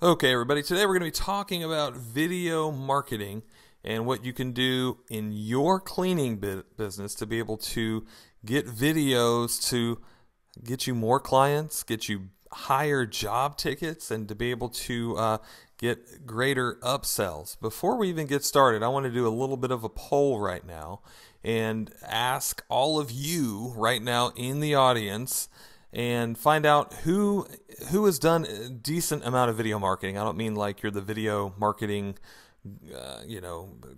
Okay, everybody, today we're going to be talking about video marketing and what you can do in your cleaning business to be able to get videos to get you more clients, get you higher job tickets, and to be able to get greater upsells. Before we even get started, I want to do a little bit of a poll right now and ask all of you right now in the audience and find out who has done a decent amount of video marketing. I don't mean like you're the video marketing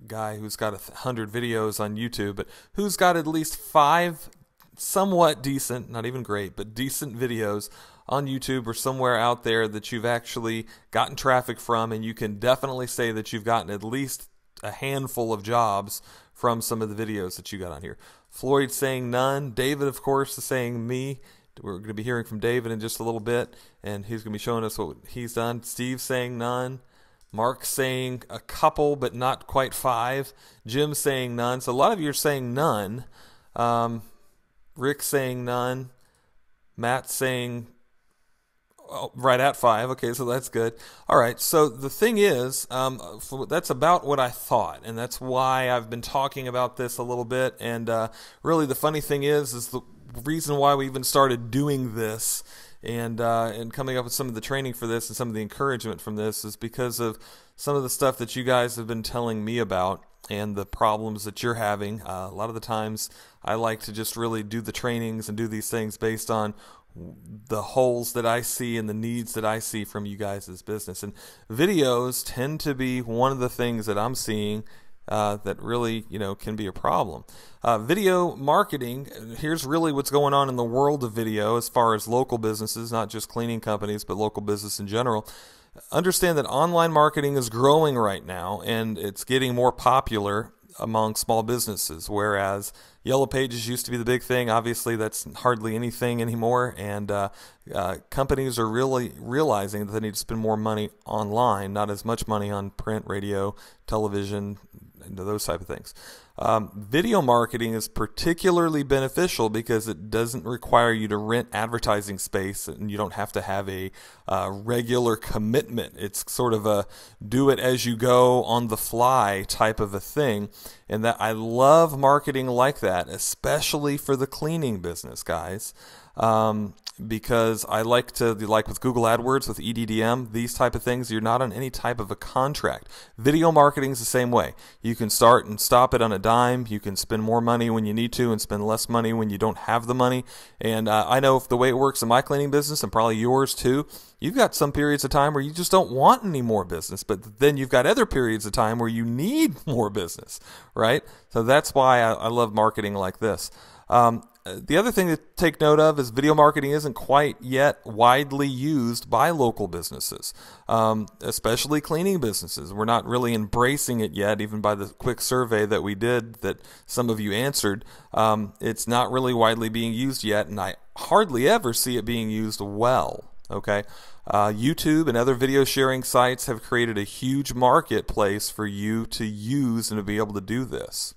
guy who's got 100 videos on YouTube, but who's got at least 5 somewhat decent, not even great, but decent videos on YouTube or somewhere out there that you've actually gotten traffic from, and you can definitely say that you've gotten at least a handful of jobs from some of the videos that you got on here. Floyd saying none. David, of course, is saying me. We're going to be hearing from David in just a little bit, and he's going to be showing us what he's done. Steve saying none. Mark saying a couple, but not quite 5. Jim saying none. So a lot of you are saying none. Rick saying none. Matt saying right at 5. Okay, so that's good. All right, so the thing is, that's about what I thought, and that's why I've been talking about this a little bit. And really the funny thing is the reason why we even started doing this and coming up with some of the training for this and some of the encouragement from this is because of some of the stuff that you guys have been telling me about and the problems that you're having. A lot of the times I like to just really do the trainings and do these things based on the holes that I see and the needs that I see from you guys' business. And videos tend to be one of the things that I'm seeing that really, can be a problem. Video marketing, here's really what's going on in the world of video as far as local businesses, not just cleaning companies, but local business in general. Understand that online marketing is growing right now, and it's getting more popular among small businesses, whereas Yellow Pages used to be the big thing. Obviously, that's hardly anything anymore, and companies are really realizing that they need to spend more money online, not as much money on print, radio, television, and those type of things. Video marketing is particularly beneficial because it doesn't require you to rent advertising space, and you don't have to have a regular commitment. It's sort of a do it as you go on the fly type of a thing, and that I love marketing like that, especially for the cleaning business, guys. Because I like with Google AdWords, with EDDM, these type of things, you're not on any type of a contract. Video marketing is the same way. You can start and stop it on a dime. You can spend more money when you need to and spend less money when you don't have the money. And I know if the way it works in my cleaning business, and probably yours too, you've got some periods of time where you just don't want any more business, but then you've got other periods of time where you need more business, right? So that's why I love marketing like this. The other thing to take note of is video marketing isn't quite yet widely used by local businesses, especially cleaning businesses. We're not really embracing it yet, even by the quick survey that we did that some of you answered. It's not really widely being used yet, and I hardly ever see it being used well. Okay, YouTube and other video sharing sites have created a huge marketplace for you to use and to be able to do this.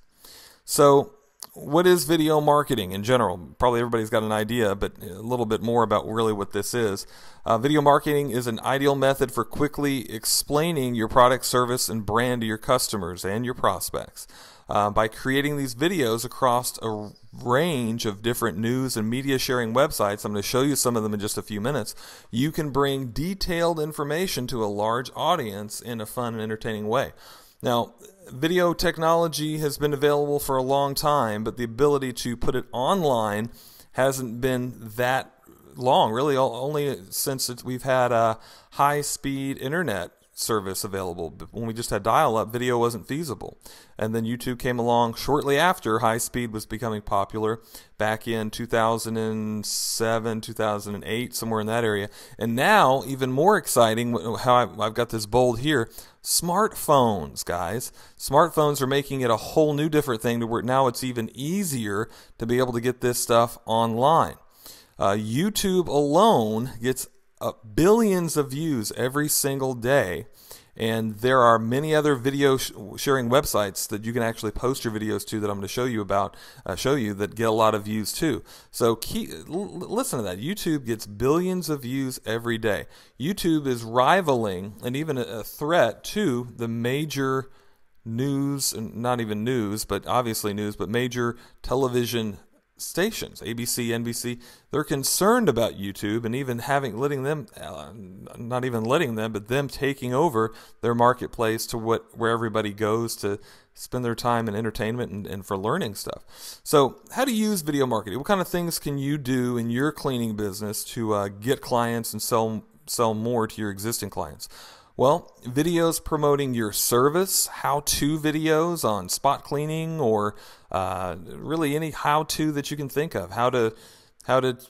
So what is video marketing in general? Probably everybody's got an idea, but a little bit more about really what this is. Video marketing is an ideal method for quickly explaining your product, service, and brand to your customers and your prospects. By creating these videos across a range of different news and media sharing websites, I'm going to show you some of them in just a few minutes, you can bring detailed information to a large audience in a fun and entertaining way. Now, video technology has been available for a long time, but the ability to put it online hasn't been that long, really only since we've had a high-speed internet service available. When we just had dial-up, video wasn't feasible. And then YouTube came along shortly after high speed was becoming popular back in 2007, 2008, somewhere in that area. And now, even more exciting, how I've got this bold here, smartphones, guys. Smartphones are making it a whole new different thing to where now it's even easier to be able to get this stuff online. YouTube alone gets billions of views every single day, And there are many other video sharing websites that you can actually post your videos to that I'm going to show you that get a lot of views too. So listen to that. YouTube gets billions of views every day. YouTube is rivaling and even a threat to the major news, not even news, but obviously news, but major television stations, ABC, NBC. They're concerned about YouTube and even but them taking over their marketplace to where everybody goes to spend their time in entertainment and for learning stuff. So how to use video marketing? What kind of things can you do in your cleaning business to get clients and sell more to your existing clients? Well, videos promoting your service, how-to videos on spot cleaning, or really any how-to that you can think of. How to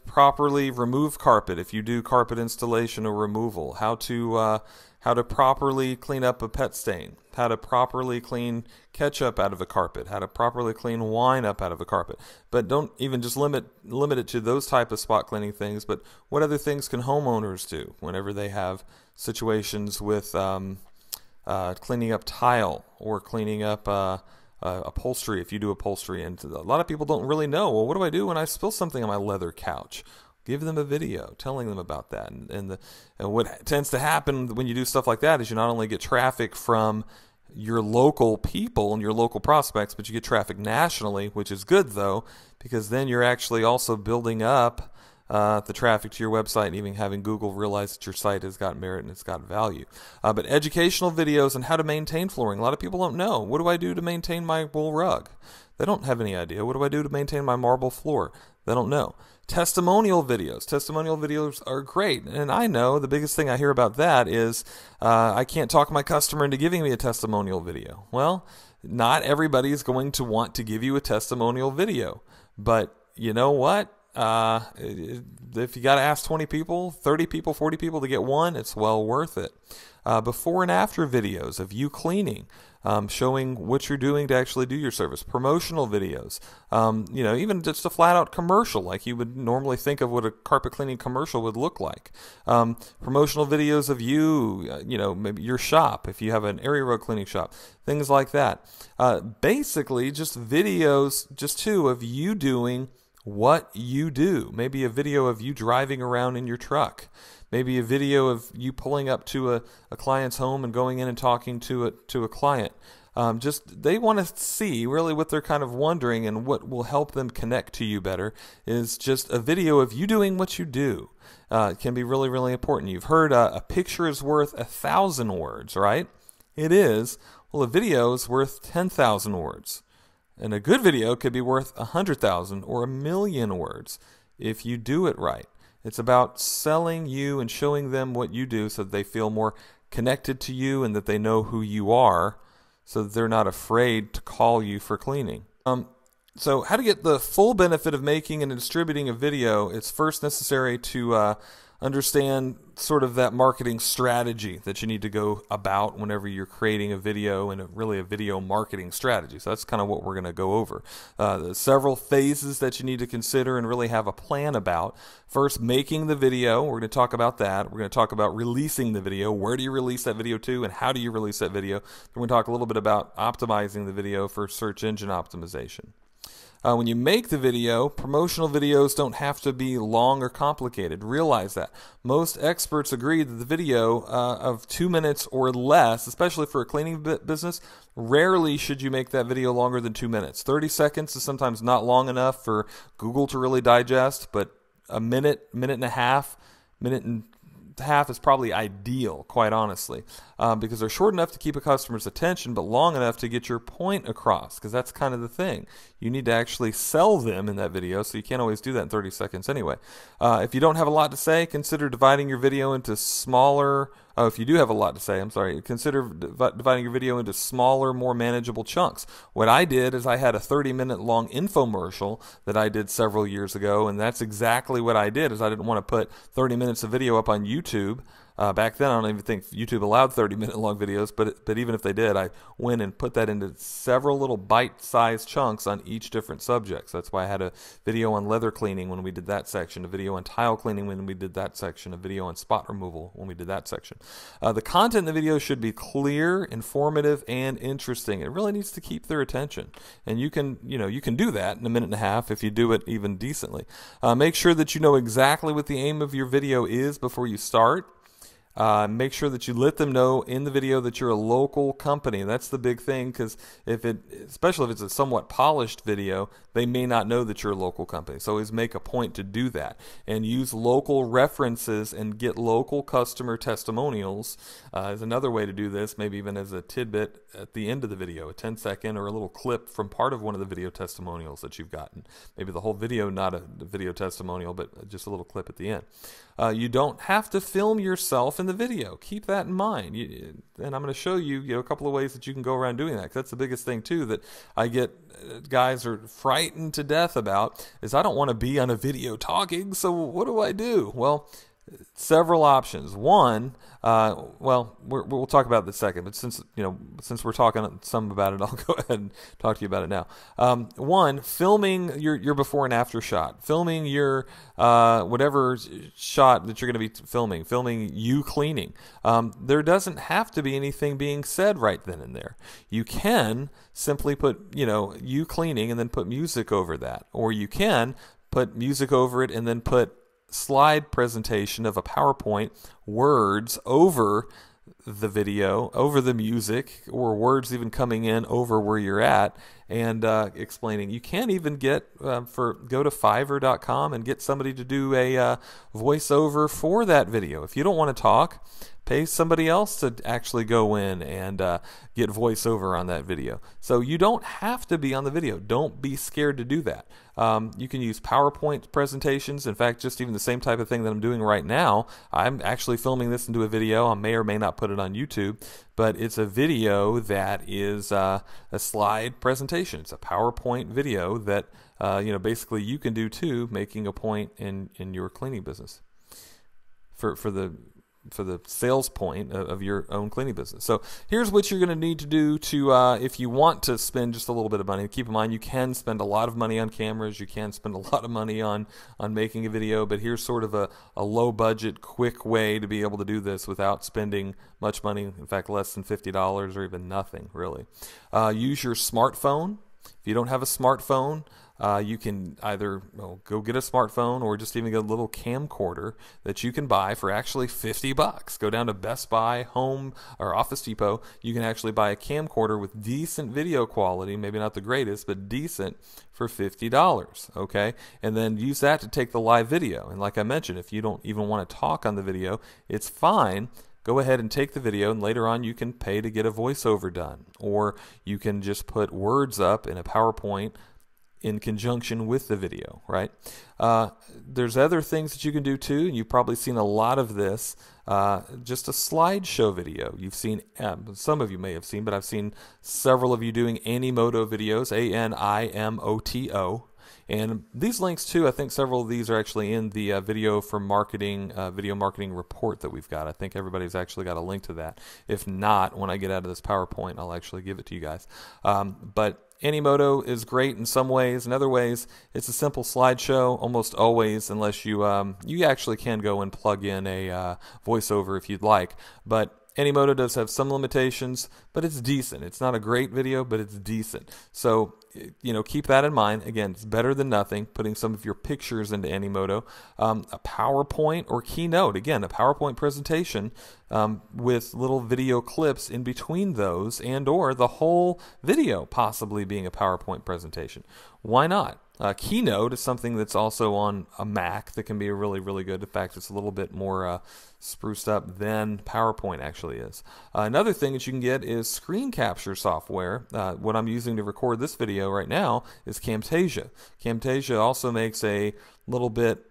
properly remove carpet if you do carpet installation or removal. How to properly clean up a pet stain. How to properly clean ketchup out of a carpet. How to properly clean wine up out of a carpet. But don't even just limit it to those type of spot cleaning things. But what other things can homeowners do whenever they have situations with cleaning up tile or cleaning up upholstery, if you do upholstery? And a lot of people don't really know, well, what do I do when I spill something on my leather couch? Give them a video telling them about that. And what tends to happen when you do stuff like that is you not only get traffic from your local people and your local prospects, but you get traffic nationally, which is good though, because then you're actually also building up the traffic to your website and even having Google realize that your site has got merit and it's got value. But educational videos on how to maintain flooring. A lot of people don't know. What do I do to maintain my wool rug? They don't have any idea. What do I do to maintain my marble floor? They don't know. Testimonial videos. Testimonial videos are great. And I know the biggest thing I hear about that is I can't talk my customer into giving me a testimonial video. Well, not everybody is going to want to give you a testimonial video. But you know what? If you got to ask 20 people, 30 people, 40 people to get one, it's well worth it. Before and after videos of you cleaning, showing what you're doing to actually do your service. Promotional videos, even just a flat out commercial like you would normally think of what a carpet cleaning commercial would look like. Promotional videos of you, maybe your shop, if you have an area rug cleaning shop, things like that. Basically just videos, of you doing what you do. Maybe a video of you driving around in your truck. Maybe a video of you pulling up to a client's home and going in and talking to a client. They want to see really what they're kind of wondering, and what will help them connect to you better is just a video of you doing what you do. It can be really, really important. You've heard a picture is worth 1,000 words, right? It is. Well, a video is worth 10,000 words. And a good video could be worth 100,000 or 1,000,000 words if you do it right. It's about selling you and showing them what you do so that they feel more connected to you and that they know who you are, so that they're not afraid to call you for cleaning. So how to get the full benefit of making and distributing a video, it's first necessary to understand sort of that marketing strategy that you need to go about whenever you're creating a video, and really a video marketing strategy. So that's kind of what we're going to go over. There's several phases that you need to consider and really have a plan about. First, making the video. We're going to talk about that. We're going to talk about releasing the video. Where do you release that video to, and how do you release that video? We're going to talk a little bit about optimizing the video for search engine optimization. When you make the video, promotional videos don't have to be long or complicated. Realize that. Most experts agree that the video of 2 minutes or less, especially for a cleaning business, rarely should you make that video longer than 2 minutes. 30 seconds is sometimes not long enough for Google to really digest, but a minute, minute and a half is probably ideal, quite honestly, because they're short enough to keep a customer's attention, but long enough to get your point across, because that's kind of the thing. You need to actually sell them in that video, so you can't always do that in 30 seconds anyway. If you don't have a lot to say, consider dividing your video into smaller... if you do have a lot to say, consider dividing your video into smaller, more manageable chunks. What I did is I had a 30-minute long infomercial that I did several years ago, and that's exactly what I did. Is I didn't want to put 30 minutes of video up on YouTube. Back then, I don't even think YouTube allowed 30-minute long videos, but even if they did, I went and put that into several little bite-sized chunks on each different subject. So that's why I had a video on leather cleaning when we did that section, a video on tile cleaning when we did that section, a video on spot removal when we did that section. The content in the video should be clear, informative, and interesting. It really needs to keep their attention, and you can do that in a minute and a half if you do it even decently. Make sure that you know exactly what the aim of your video is before you start. Make sure that you let them know in the video that you're a local company. That's the big thing, because especially if it's a somewhat polished video, they may not know that you're a local company. So always make a point to do that and use local references and get local customer testimonials is another way to do this, maybe even as a tidbit at the end of the video, a 10-second or a little clip from part of one of the video testimonials that you've gotten. Maybe the whole video, not a video testimonial, but just a little clip at the end. You don't have to film yourself in the video. Keep that in mind. And I'm going to show you, a couple of ways that you can go around doing that. 'Cause that's the biggest thing too that I get guys are frightened to death about is I don't want to be on a video talking. So what do I do? Well, several options. One, we'll talk about this second, but since we're talking some about it, I'll go ahead and talk to you about it now. One, filming your before and after shot, filming your whatever shot that you're going to be filming you cleaning. There doesn't have to be anything being said right then and there. You can simply put you cleaning and then put music over that, or you can put music over it and then put slide presentation of a PowerPoint, words over the video, over the music, or words even coming in over where you're at, and explaining. You can even go to Fiverr.com and get somebody to do a voiceover for that video. If you don't want to talk, pay somebody else to actually go in and get voiceover on that video. So you don't have to be on the video. Don't be scared to do that. You can use PowerPoint presentations. In fact, just even the same type of thing that I'm doing right now, I'm actually filming this into a video. I may or may not put it on YouTube, but it's a video that is a slide presentation. It's a PowerPoint video that basically you can do too, making a point in your cleaning business for the sales point of your own cleaning business. So here's what you're going to need to do to if you want to spend just a little bit of money. Keep in mind, you can spend a lot of money on cameras, you can spend a lot of money on making a video, but here's sort of a low budget, quick way to be able to do this without spending much money. In fact, less than $50 or even nothing really. Use your smartphone. If you don't have a smartphone, you can either go get a smartphone or just even get a little camcorder that you can buy for actually $50. Go down to Best Buy, Home, or Office Depot. You can actually buy a camcorder with decent video quality, maybe not the greatest, but decent, for $50. Okay, and then use that to take the live video. And like I mentioned, if you don't even want to talk on the video, it's fine. Go ahead and take the video, and later on you can pay to get a voiceover done, or you can just put words up in a PowerPoint in conjunction with the video, right? There's other things that you can do too, and you've probably seen a lot of this. Just a slideshow video. You've seen, some of you may have seen, but I've seen several of you doing Animoto videos, A-N-I-M-O-T-O. And these links too, I think several of these are actually in the video marketing report that we've got. I think everybody's actually got a link to that. If not, when I get out of this PowerPoint, I'll actually give it to you guys. But Animoto is great in some ways. In other ways, it's a simple slideshow almost always, unless you actually can go and plug in a voiceover if you'd like. But Animoto does have some limitations, but it's decent. It's not a great video, but it's decent. So, keep that in mind. Again, it's better than nothing, putting some of your pictures into Animoto. A PowerPoint or Keynote, again, a PowerPoint presentation with little video clips in between those, and or the whole video possibly being a PowerPoint presentation. Why not? Keynote is something that's also on a Mac that can be really, really good. In fact, it's a little bit more spruced up than PowerPoint actually is. Another thing that you can get is screen capture software. What I'm using to record this video right now is Camtasia. Camtasia also makes a little bit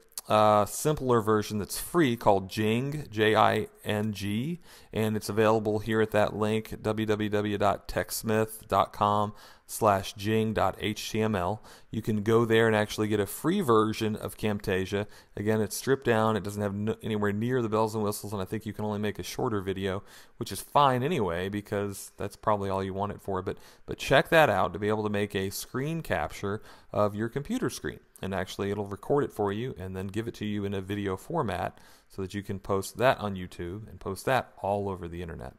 simpler version that's free called Jing, J-I-N-G, and it's available here at that link, www.techsmith.com camtasia.com/jing.html. You can go there and actually get a free version of Camtasia. Again, it's stripped down. It doesn't have anywhere near the bells and whistles, and I think you can only make a shorter video, which is fine anyway because that's probably all you want it for. But check that out to be able to make a screen capture of your computer screen. And actually it'll record it for you and then give it to you in a video format so that you can post that on YouTube and post that all over the internet.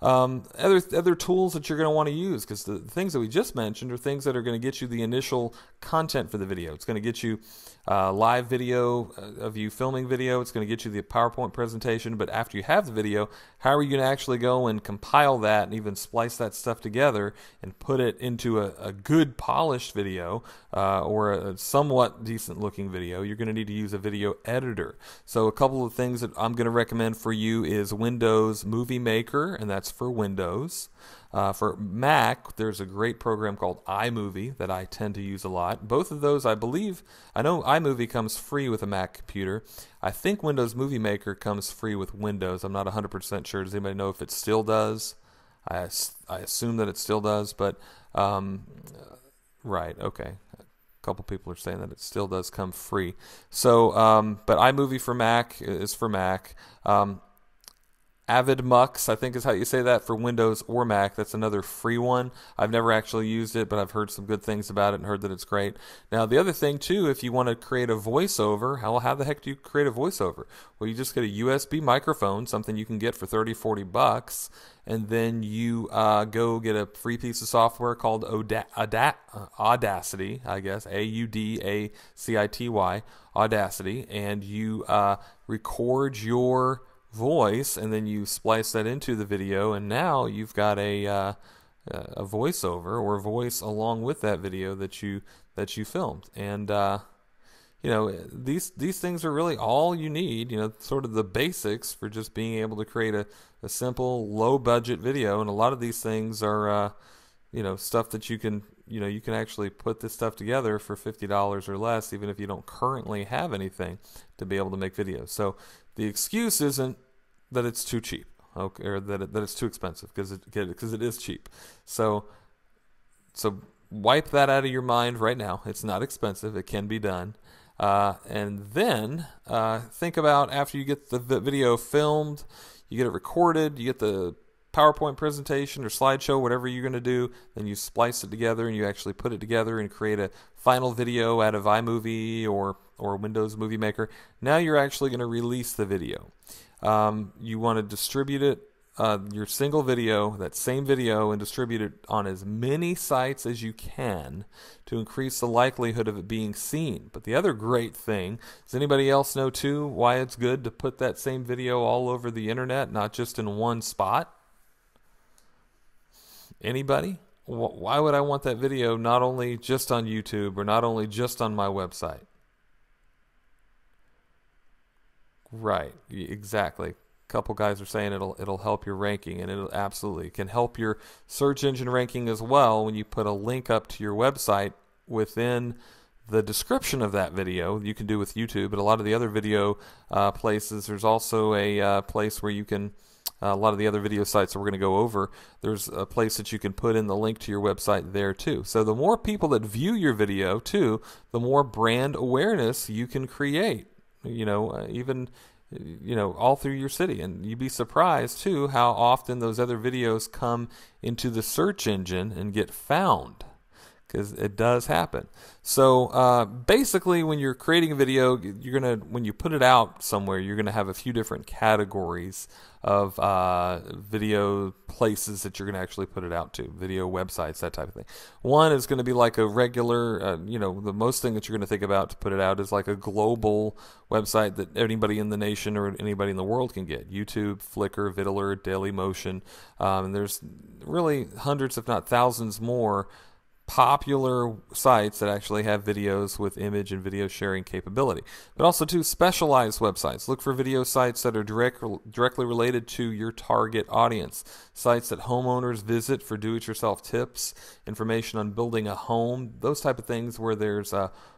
Other tools that you're going to want to use, because the things that we just mentioned are things that are going to get you the initial content for the video. It's going to get you live video of you filming video. It's going to get you the PowerPoint presentation. But after you have the video, how are you going to actually go and compile that and even splice that stuff together and put it into a good polished video or a somewhat decent looking video? You're going to need to use a video editor. So a couple of things that I'm going to recommend for you is Windows Movie Maker, and that's for Windows. For Mac, there's a great program called iMovie that I tend to use a lot. Both of those, I know iMovie comes free with a Mac computer. I think Windows Movie Maker comes free with Windows. I'm not 100% sure. Does anybody know if it still does? I assume that it still does, but right, okay. A couple people are saying that it still does come free. So, but iMovie for Mac is for Mac. AvidMux, I think is how you say that, for Windows or Mac. That's another free one. I've never actually used it, but I've heard some good things about it and heard that it's great. Now, the other thing, too, if you want to create a voiceover, how the heck do you create a voiceover? Well, you just get a USB microphone, something you can get for $30-40, and then you go get a free piece of software called Audacity, I guess, AUDACITY, Audacity, and you record your voice, and then you splice that into the video, and now you've got a voiceover or voice along with that video that you filmed. And you know, these things are really all you need, you know, sort of the basics for just being able to create a simple low budget video. And a lot of these things are you know, stuff that you can actually put this stuff together for $50 or less, even if you don't currently have anything to be able to make videos. So the excuse isn't that it's too cheap, okay, or that it's too expensive, because it is cheap. So wipe that out of your mind right now. It's not expensive. It can be done. And then think about, after you get the video filmed, you get it recorded, you get the PowerPoint presentation or slideshow, whatever you're going to do, then you splice it together and you actually put it together and create a final video out of iMovie or Windows Movie Maker. Now you're actually going to release the video. You want to distribute it, your single video, that same video, and distribute it on as many sites as you can to increase the likelihood of it being seen. But the other great thing, does anybody else know too why it's good to put that same video all over the internet, not just in one spot? Anybody? Why would I want that video not only just on YouTube or not only just on my website? Right, exactly. A couple guys are saying it'll help your ranking, and it absolutely can help your search engine ranking as well when you put a link up to your website within the description of that video. You can do with YouTube, but a lot of the other video places, there's also a place where you can, a lot of the other video sites that we're going to go over, there's a place that you can put in the link to your website there too. So the more people that view your video too, the more brand awareness you can create. You know, even, you know, all through your city. And you'd be surprised too how often those other videos come into the search engine and get found, because it does happen. So basically, when you're creating a video, when you put it out somewhere, you're gonna have a few different categories of video places that you're gonna actually put it out to, video websites, that type of thing. One is gonna be like a regular, you know, the most thing that you're gonna think about to put it out is like a global website that anybody in the nation or anybody in the world can get. YouTube, Flickr, VidAlert, Dailymotion, and there's really hundreds, if not thousands, more popular sites that actually have videos with image and video sharing capability. But also too, specialized websites. Look for video sites that are directly related to your target audience. Sites that homeowners visit for do-it-yourself tips, information on building a home, those type of things, where there's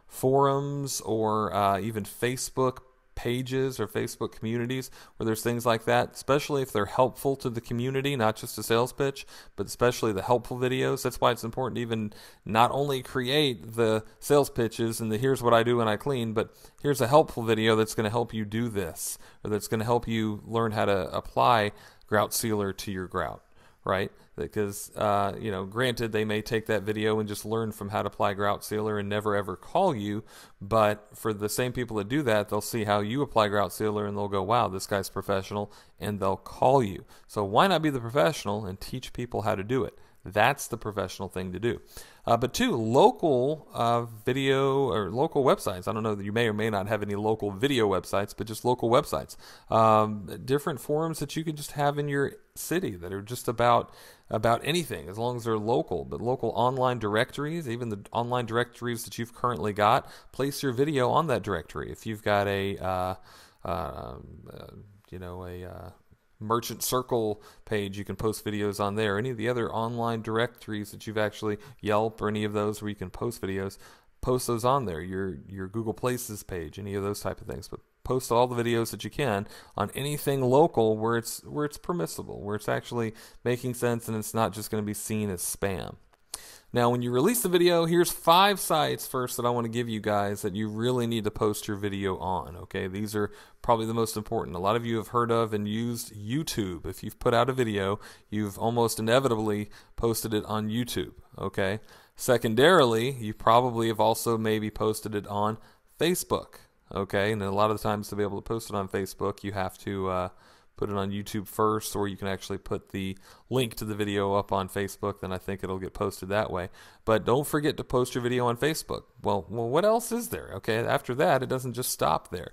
forums or even Facebook pages or Facebook communities where there's things like that, especially if they're helpful to the community, not just a sales pitch, but especially the helpful videos. That's why it's important to even not only create the sales pitches and the here's what I do when I clean, but here's a helpful video that's going to help you do this, or that's going to help you learn how to apply Grout Sealer to your grout, right? Because, granted, they may take that video and just learn from how to apply Grout Sealer and never ever call you, but for the same people that do that, they'll see how you apply Grout Sealer and they'll go, wow, this guy's professional, and they'll call you. So why not be the professional and teach people how to do it? That's the professional thing to do. But two, local video or local websites. I don't know that you may or may not have any local video websites, but just local websites. Different forums that you can just have in your city that are just about anything, as long as they're local. But local online directories, even the online directories that you've currently got, place your video on that directory. If you've got a Merchant Circle page, you can post videos on there. Any of the other online directories that you've actually, Yelp or any of those where you can post videos, post those on there. Your Google Places page, any of those type of things. But post all the videos that you can on anything local where it's permissible, where it's actually making sense and it's not just going to be seen as spam. Now, when you release the video, here's 5 sites first that I want to give you guys that you really need to post your video on, okay? These are probably the most important. A lot of you have heard of and used YouTube. If you've put out a video, you've almost inevitably posted it on YouTube, okay? Secondarily, you probably have also maybe posted it on Facebook, okay? And a lot of the times to be able to post it on Facebook, you have to put it on YouTube first, or you can actually put the link to the video up on Facebook, then I think it'll get posted that way. But don't forget to post your video on Facebook. Well, what else is there? Okay, after that, it doesn't just stop there.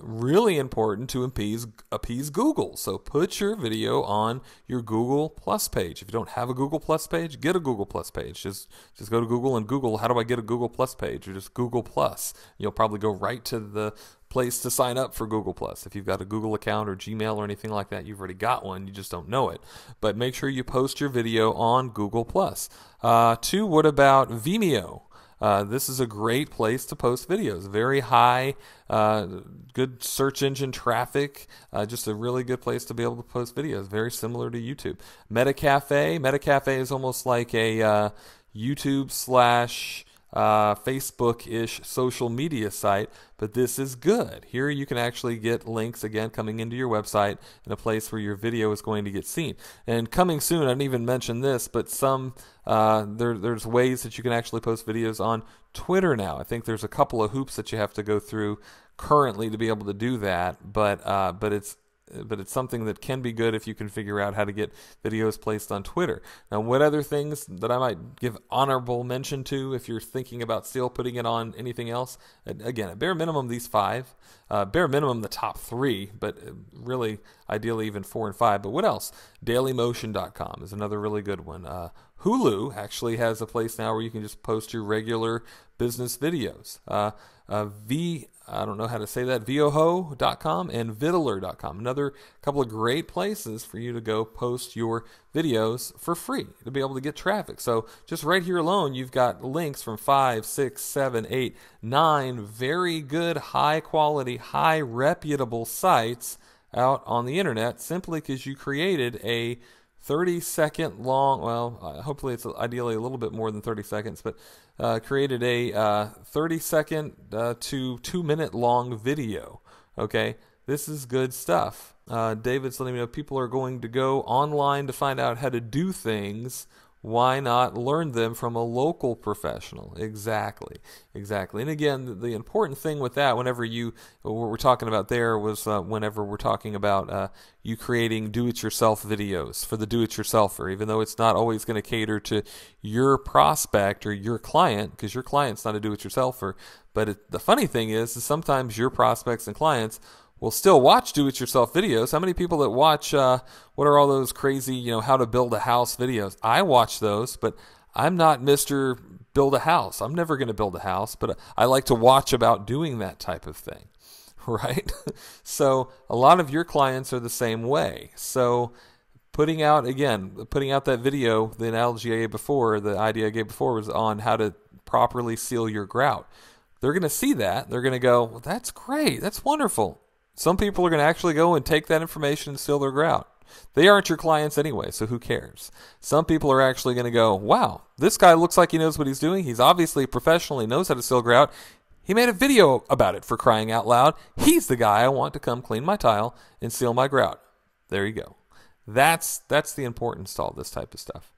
Really important to appease Google. So put your video on your Google Plus page. If you don't have a Google Plus page, get a Google Plus page. Just go to Google and Google, how do I get a Google Plus page? Or just Google Plus. You'll probably go right to the place to sign up for Google Plus. If you've got a Google account or Gmail or anything like that, you've already got one, you just don't know it. But make sure you post your video on Google Plus. 2, what about Vimeo? This is a great place to post videos. Very high, good search engine traffic. Just a really good place to be able to post videos. Very similar to YouTube. Metacafe is almost like a YouTube / Facebook-ish social media site, but this is good. Here you can actually get links, again, coming into your website in a place where your video is going to get seen. And coming soon, I didn't even mention this, but there's ways that you can actually post videos on Twitter now. I think there's a couple of hoops that you have to go through currently to be able to do that, but it's something that can be good if you can figure out how to get videos placed on Twitter. Now, what other things that I might give honorable mention to if you're thinking about still putting it on anything else? Again, at bare minimum, these 5. Bare minimum, the top 3, but really, ideally, even 4 and 5. But what else? Dailymotion.com is another really good one. Hulu actually has a place now where you can just post your regular business videos. I don't know how to say that, Voho.com and Viddler.com. Another couple of great places for you to go post your videos for free to be able to get traffic. So just right here alone, you've got links from 5, 6, 7, 8, 9 very good, high quality, high reputable sites out on the internet simply because you created a 30-second long, well, hopefully it's ideally a little bit more than 30 seconds, but created a 30-second to 2-minute long video. Okay, this is good stuff. David's letting me know people are going to go online to find out how to do things. Why not learn them from a local professional? Exactly. And again, the important thing with that, what we're talking about there was whenever we're talking about you creating do-it-yourself videos for the do-it-yourselfer, even though it's not always going to cater to your prospect or your client, because your client's not a do-it-yourselfer. But the funny thing is sometimes your prospects and clients will still watch do-it-yourself videos. How many people that watch, what are all those crazy, how to build a house videos? I watch those, but I'm not Mr. Build a House. I'm never going to build a house, but I like to watch about doing that type of thing, right? So a lot of your clients are the same way. So putting out that video, the idea I gave before was on how to properly seal your grout. they're going to see that. They're going to go, well, that's great. That's wonderful. Some people are going to actually go and take that information and seal their grout. They aren't your clients anyway, so who cares? Some people are actually going to go, wow, this guy looks like he knows what he's doing. He's obviously a professional. He knows how to seal grout. He made a video about it, for crying out loud. He's the guy I want to come clean my tile and seal my grout. There you go. That's the importance to all this type of stuff.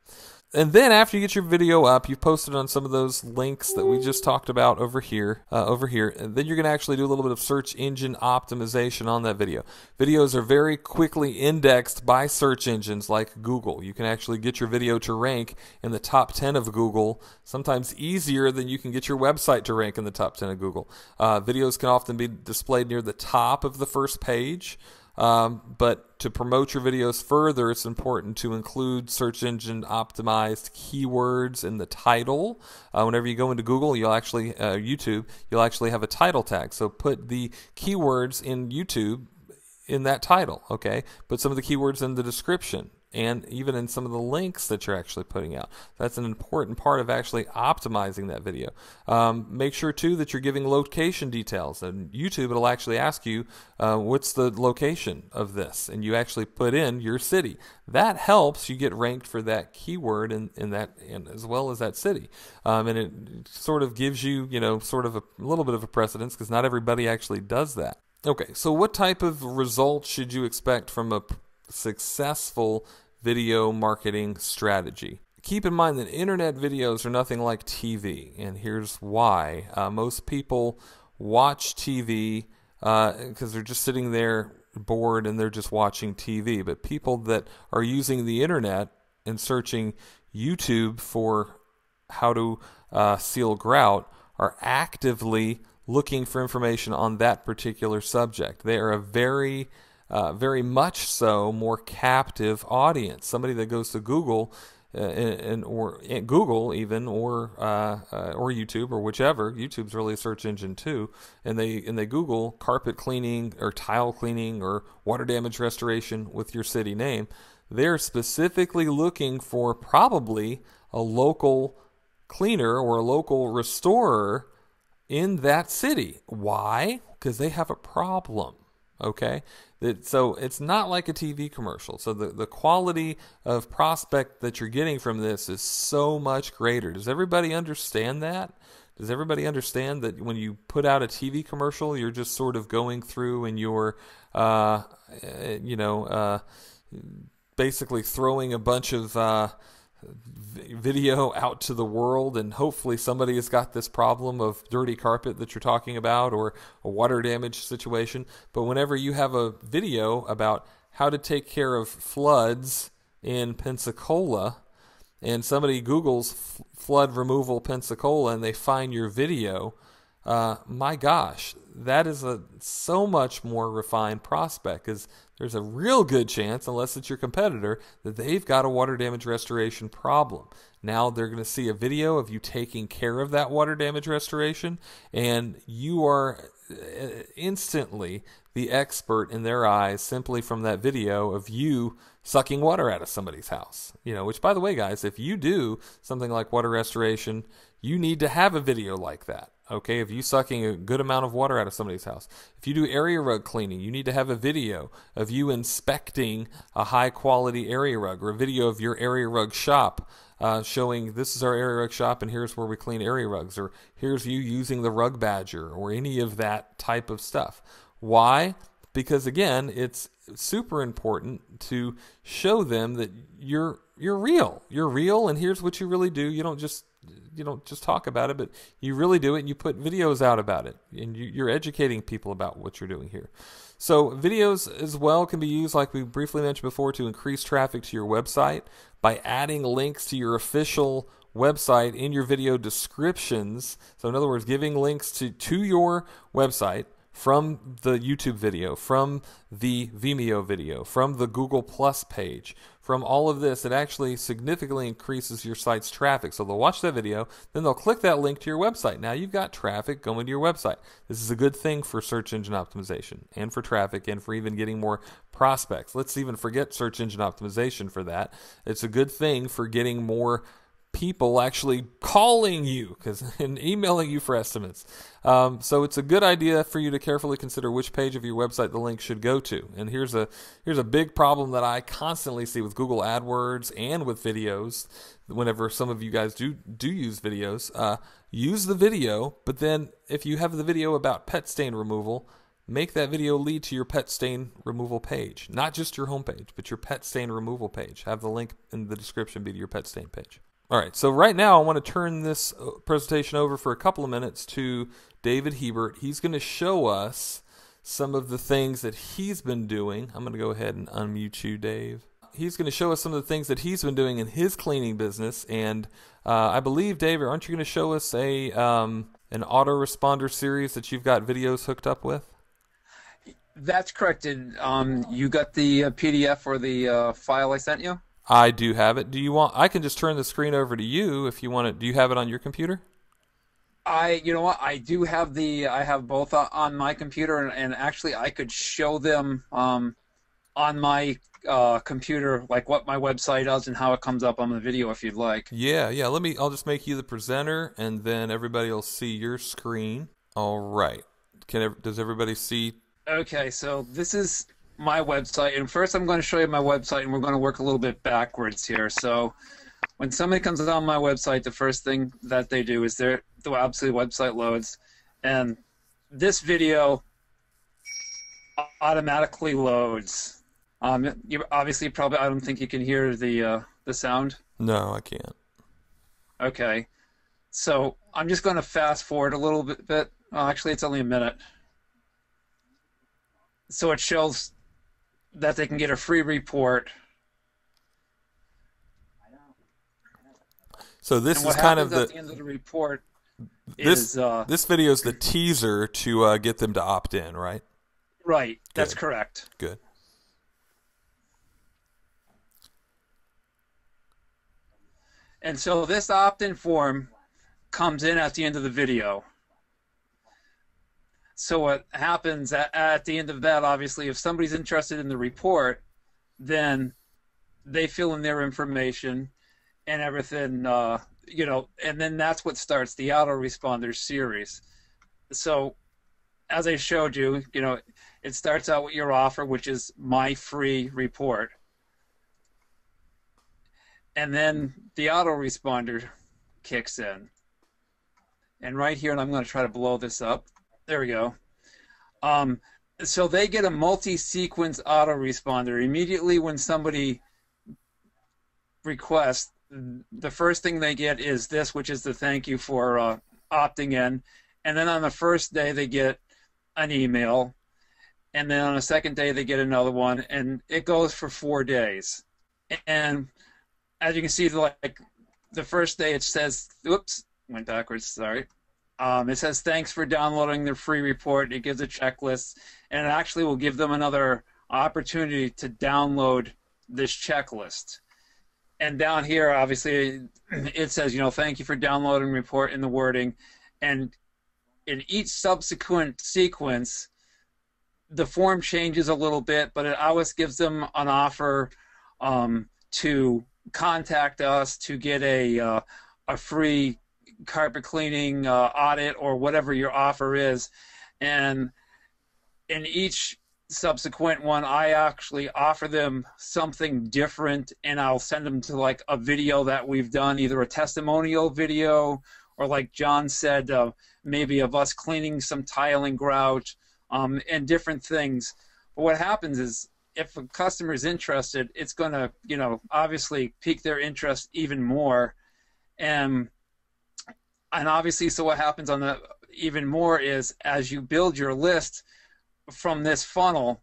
And then after you get your video up, you've posted on some of those links that we just talked about over here, and then you're going to actually do a little bit of search engine optimization on that video. Videos are very quickly indexed by search engines like Google. You can actually get your video to rank in the top 10 of Google, sometimes easier than you can get your website to rank in the top 10 of Google. Videos can often be displayed near the top of the first page. But to promote your videos further, it's important to include search engine optimized keywords in the title. Whenever you go into Google, you'll actually YouTube, you'll actually have a title tag. So put the keywords in YouTube in that title. Okay, put some of the keywords in the description, and even in some of the links that you're actually putting out. That's an important part of actually optimizing that video. Make sure too that you're giving location details. And YouTube, it'll actually ask you, what's the location of this? And you actually put in your city. That helps you get ranked for that keyword in that, and as well as that city. And it sort of gives you, sort of a little bit of a precedence, because not everybody actually does that. Okay, so what type of results should you expect from a successful video marketing strategy? Keep in mind that internet videos are nothing like TV, and here's why. Most people watch TV because they're just sitting there bored and they're just watching TV. But people that are using the internet and searching YouTube for how to seal grout are actively looking for information on that particular subject. They are a very much so more captive audience. Somebody that goes to Google or YouTube or whichever. YouTube's really a search engine too, and they Google carpet cleaning or tile cleaning or water damage restoration with your city name. They're specifically looking for probably a local cleaner or a local restorer in that city. Why? Because they have a problem. Okay, so it's not like a TV commercial. So the quality of prospect that you're getting from this is so much greater. Does everybody understand that? Does everybody understand that when you put out a TV commercial, you're just sort of going through and you're, basically throwing a bunch of video out to the world, and hopefully somebody has got this problem of dirty carpet that you're talking about or a water damage situation. But whenever you have a video about how to take care of floods in Pensacola, and somebody Googles flood removal Pensacola and they find your video, my gosh, that is a so much more refined prospect, because there's a real good chance, unless it's your competitor, that they've got a water damage restoration problem. Now they're going to see a video of you taking care of that water damage restoration, and you are instantly the expert in their eyes simply from that video of you sucking water out of somebody's house. Which, by the way, guys, if you do something like water restoration, you need to have a video like that. Okay, if you sucking a good amount of water out of somebody's house. If you do area rug cleaning, you need to have a video of you inspecting a high quality area rug, or a video of your area rug shop showing this is our area rug shop and here's where we clean area rugs, or here's you using the Rug Badger, or any of that type of stuff. Why? Because again, it's super important to show them that you're real. You're real, and here's what you really do. You don't just talk about it, but you really do it, and you put videos out about it, and you're educating people about what you're doing here. So videos as well can be used, like we briefly mentioned before, to increase traffic to your website by adding links to your official website in your video descriptions. So in other words, giving links to your website from the YouTube video, from the Vimeo video, from the Google Plus page, from all of this. It actually significantly increases your site's traffic. So they'll watch that video, then they'll click that link to your website. Now you've got traffic going to your website. This is a good thing for search engine optimization, and for traffic, and for even getting more prospects. Let's even forget search engine optimization for that. It's a good thing for getting more people actually calling you and emailing you for estimates. So it's a good idea for you to carefully consider which page of your website the link should go to. And here's a big problem that I constantly see with Google AdWords and with videos. Whenever some of you guys do use videos, use the video, but then if you have the video about pet stain removal, make that video lead to your pet stain removal page. Not just your homepage, but your pet stain removal page. Have the link in the description be to your pet stain page. All right, so right now I want to turn this presentation over for a couple of minutes to David Hebert. He's going to show us some of the things that he's been doing. I'm going to go ahead and unmute you, Dave. He's going to show us some of the things that he's been doing in his cleaning business. And I believe, David, aren't you going to show us an autoresponder series that you've got videos hooked up with? That's correct. You got the PDF or the file I sent you? I do have it. I can just turn the screen over to you if you want it. Do you have it on your computer? You know what? I do have I have both on my computer, and actually I could show them on my computer, like what my website does and how it comes up on the video if you'd like. Yeah. I'll just make you the presenter, and then everybody will see your screen. All right. Does everybody see? Okay, so this is my website, and first I'm going to show you my website, and we're going to work a little bit backwards here. So when somebody comes on my website, the first thing that they do is the website loads, and this video automatically loads. You obviously probably, I don't think you can hear the sound. No, I can't. Okay, so I'm just going to fast forward a little bit. Well, actually, it's only a minute. So it shows that they can get a free report. So this is kind of at the end of the report. This video is the teaser to get them to opt in, right? Right. That's correct. Good. And so this opt-in form comes in at the end of the video. So what happens at the end of that, obviously, if somebody's interested in the report, then they fill in their information and everything, and then that's what starts the autoresponder series. So as I showed you, it starts out with your offer, which is my free report. And then the autoresponder kicks in. And right here, and I'm going to try to blow this up. There we go. So they get a multi-sequence autoresponder. Immediately when somebody requests, the first thing they get is this, which is the thank you for opting in. And then on the first day, they get an email. And then on the second day, they get another one. And it goes for 4 days. And as you can see, like the first day, it says, oops, went backwards, sorry. It says, thanks for downloading the free report. It gives a checklist, and it actually will give them another opportunity to download this checklist. And down here, obviously, it says, thank you for downloading the report in the wording. And in each subsequent sequence, the form changes a little bit, but it always gives them an offer to contact us to get a free carpet cleaning audit or whatever your offer is. And in each subsequent one, I actually offer them something different, and I'll send them to like a video that we've done, either a testimonial video or, like John said, maybe of us cleaning some tiling grout and different things. But what happens is, if a customer is interested, it's going to, obviously pique their interest even more. And obviously, so what happens on the even more is, as you build your list from this funnel,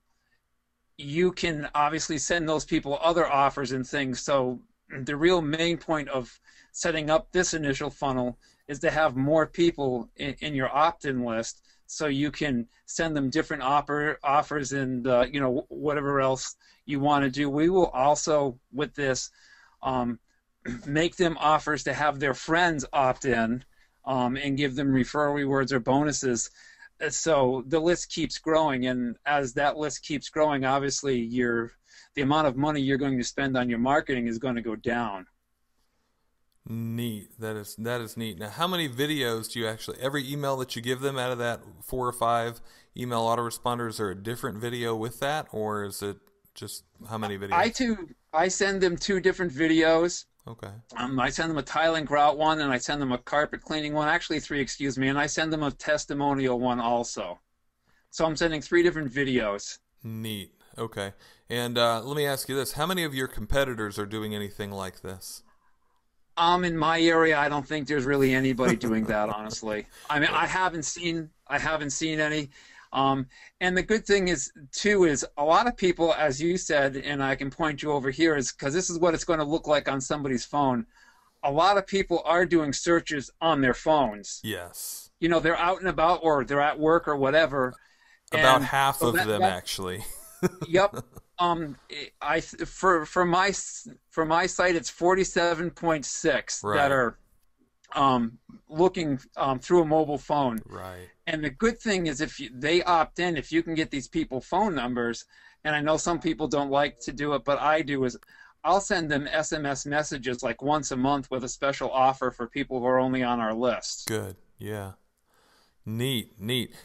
you can obviously send those people other offers and things. So the real main point of setting up this initial funnel is to have more people in your opt-in list, so you can send them different offers and whatever else you want to do. We will also, with this, make them offers to have their friends opt in, and give them referral rewards or bonuses. So the list keeps growing, and as that list keeps growing, obviously the amount of money you're going to spend on your marketing is going to go down. Neat. That is neat. Now, how many videos do you actually, every email that you give them out of that 4 or 5 email autoresponders, are a different video with that, or is it just how many videos? I send them 2 different videos. Okay. I send them a tile and grout one, and I send them a carpet cleaning one. Actually, 3, excuse me, and I send them a testimonial one also. So I'm sending 3 different videos. Neat. Okay. And let me ask you this: how many of your competitors are doing anything like this? In my area, I don't think there's really anybody doing that, honestly. I mean, I haven't seen any. And the good thing is, too, is a lot of people, as you said, and I can point you over here, is because this is what it's going to look like on somebody's phone. A lot of people are doing searches on their phones. Yes. You know, they're out and about, or they're at work or whatever. About And half so of them, actually. Yep. For my site, it's 47.6 Right. that are looking through a mobile phone. Right. And the good thing is, they opt in, if you can get these people phone numbers, and I know some people don't like to do it, but I do, is I'll send them SMS messages like once a month with a special offer for people who are only on our list. Good. Yeah. Neat.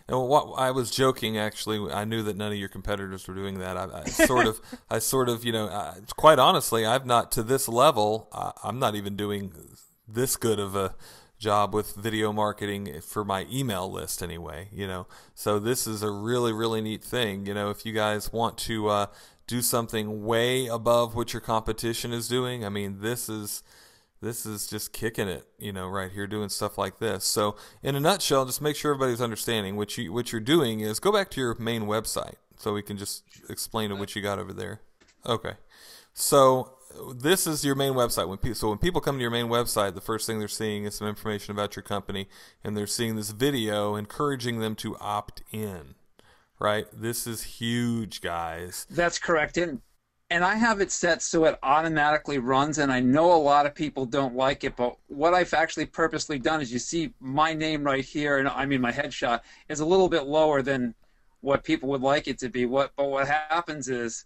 And what I was joking, actually, I knew that none of your competitors were doing that. I sort of, quite honestly, I've not to this level. I'm not even doing this good of a job with video marketing for my email list anyway. So this is a really, really neat thing. If you guys want to do something way above what your competition is doing, I mean, this is just kicking it, right here, doing stuff like this. So in a nutshell, just make sure everybody's understanding what you're doing is go back to your main website so we can just explain what you got over there. Okay. So this is your main website. When people come to your main website, the first thing they're seeing is some information about your company, and they're seeing this video encouraging them to opt in, right? This is huge, guys. That's correct. And I have it set so it automatically runs, and I know a lot of people don't like it, but what I've actually purposely done is, you see my name right here, and I mean my headshot is a little bit lower than what people would like it to be. But what happens is,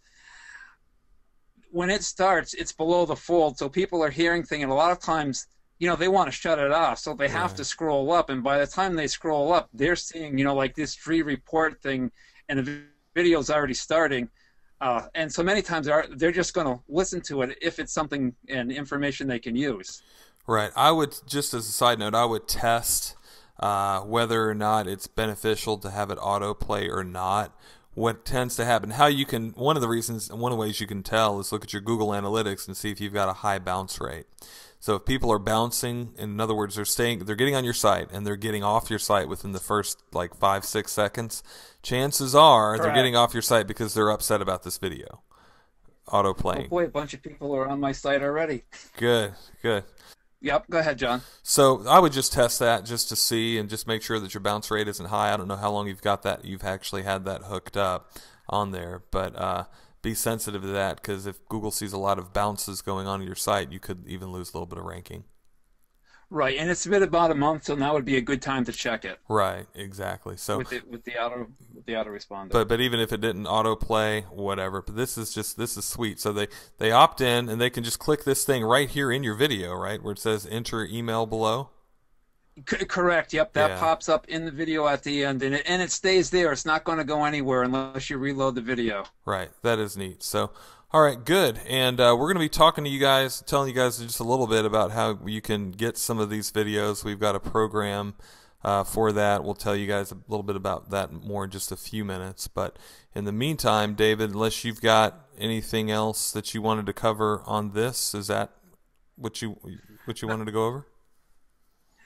when it starts, it's below the fold, so people are hearing things, and a lot of times, they want to shut it off, so they have to scroll up, and by the time they scroll up, they're seeing, like this free report thing, and the video's already starting. And so many times they're just going to listen to it if it's something and information they can use. Right. I would, just as a side note, I would test whether or not it's beneficial to have it autoplay or not. What tends to happen, one of the ways you can tell is look at your Google Analytics and see if you've got a high bounce rate. So if people are bouncing, in other words, they're getting on your site and they're getting off your site within the first 5-6 seconds, chances are they're getting off your site because they're upset about this video autoplaying. Oh boy, a bunch of people are on my site already. Good. Yep, go ahead, John. So I would just test that just to see and just make sure that your bounce rate isn't high. I don't know how long you've actually had that hooked up on there, but be sensitive to that, because if Google sees a lot of bounces going on your site, you could even lose a little bit of ranking. Right, and it's been about a month, so now would be a good time to check it. Right, exactly. So with the autoresponder. But even if it didn't autoplay, whatever. But this is sweet. So they opt in, and they can just click this thing right here in your video, right, where it says enter email below. Correct. Yep, that pops up in the video at the end, and it stays there. It's not going to go anywhere unless you reload the video. Right. That is neat. So, all right, good. And we're going to be talking to you guys, telling you guys just a little bit about how you can get some of these videos. We've got a program for that. We'll tell you guys a little bit about that more in just a few minutes. But in the meantime, David, unless you've got anything else that you wanted to cover on this, is that what you wanted to go over?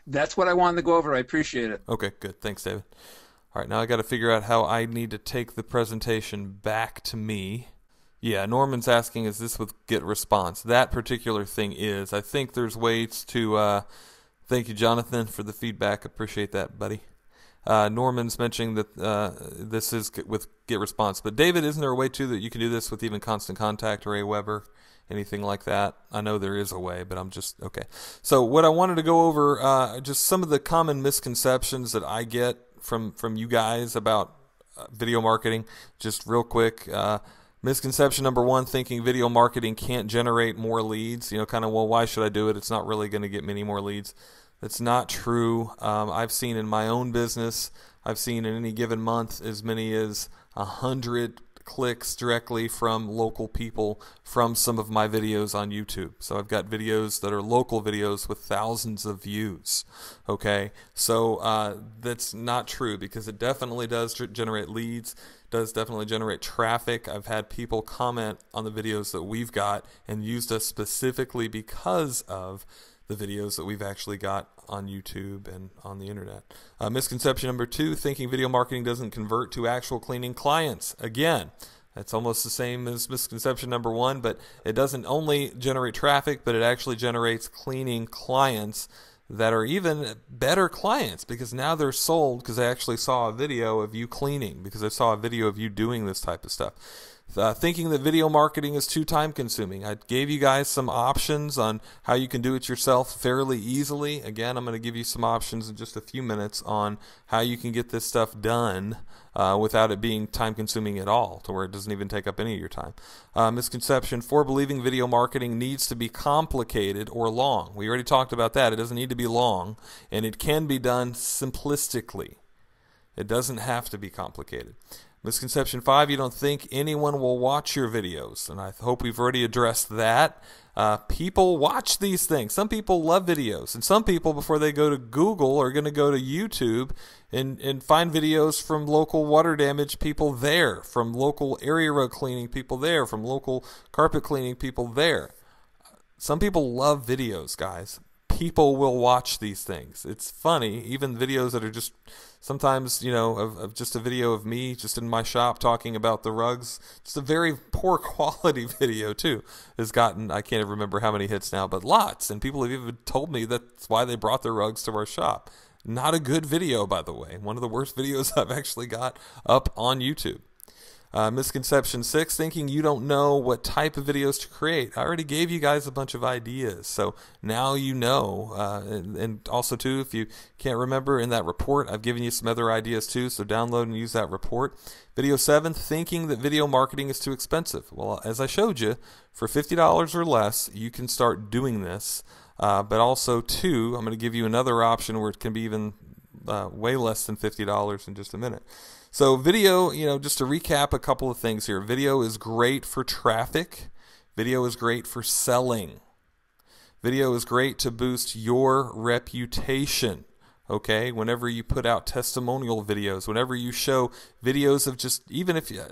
That's what I wanted to go over. I appreciate it. Okay, good. Thanks, David. All right, now I got to figure out how I need to take the presentation back to me. Yeah, Norman's asking, is this with GetResponse? That particular thing is. I think there's ways to... thank you, Jonathan, for the feedback. Appreciate that, buddy. Norman's mentioning that this is with GetResponse. But David, isn't there a way, too, that you can do this with even Constant Contact or Aweber? Anything like that? I know there is a way, but I'm just... Okay. So what I wanted to go over, just some of the common misconceptions that I get from you guys about video marketing, just real quick. Misconception number one, thinking video marketing can't generate more leads. Kind of, well, why should I do it? It's not really going to get many more leads. That's not true. I've seen in my own business, I've seen in any given month as many as 100 clicks directly from local people from some of my videos on YouTube. So I've got videos that are local videos with thousands of views. Okay, so that's not true, because it definitely does generate leads, does definitely generate traffic. I've had people comment on the videos that we've got and used us specifically because of the videos that we've actually got on YouTube and on the internet. Misconception number two, thinking video marketing doesn't convert to actual cleaning clients. Again, that's almost the same as misconception number one, but it doesn't only generate traffic, but it actually generates cleaning clients that are even better clients, because now they're sold because they actually saw a video of you cleaning, because they saw a video of you doing this type of stuff. Thinking that video marketing is too time consuming. I gave you guys some options on how you can do it yourself fairly easily. Again, I'm going to give you some options in just a few minutes on how you can get this stuff done without it being time consuming at all, to where it doesn't even take up any of your time. Misconception 4, believing video marketing needs to be complicated or long. We already talked about that. It doesn't need to be long, and it can be done simplistically. It doesn't have to be complicated. Misconception 5, you don't think anyone will watch your videos. And I hope we've already addressed that. People watch these things. Some people love videos. And some people, before they go to Google, are going to go to YouTube and find videos from local water damage people there, from local area road cleaning people there, from local carpet cleaning people there. Some people love videos, guys. People will watch these things. It's funny, even videos that are just sometimes, of just a video of me just in my shop talking about the rugs. Just a very poor quality video too has gotten, I can't even remember how many hits now, but lots. And people have even told me that's why they brought their rugs to our shop. Not a good video, by the way. One of the worst videos I've actually got up on YouTube. Misconception 6, thinking you don't know what type of videos to create. I already gave you guys a bunch of ideas, so now you know. And also, too, if you can't remember, in that report, I've given you some other ideas, too, so download and use that report. Video 7, thinking that video marketing is too expensive. Well, as I showed you, for $50 or less, you can start doing this. But also, too, I'm going to give you another option where it can be even way less than $50 in just a minute. So video, just to recap a couple of things here. Video is great for traffic. Video is great for selling. Video is great to boost your reputation. Okay, whenever you put out testimonial videos, whenever you show videos of just, even if a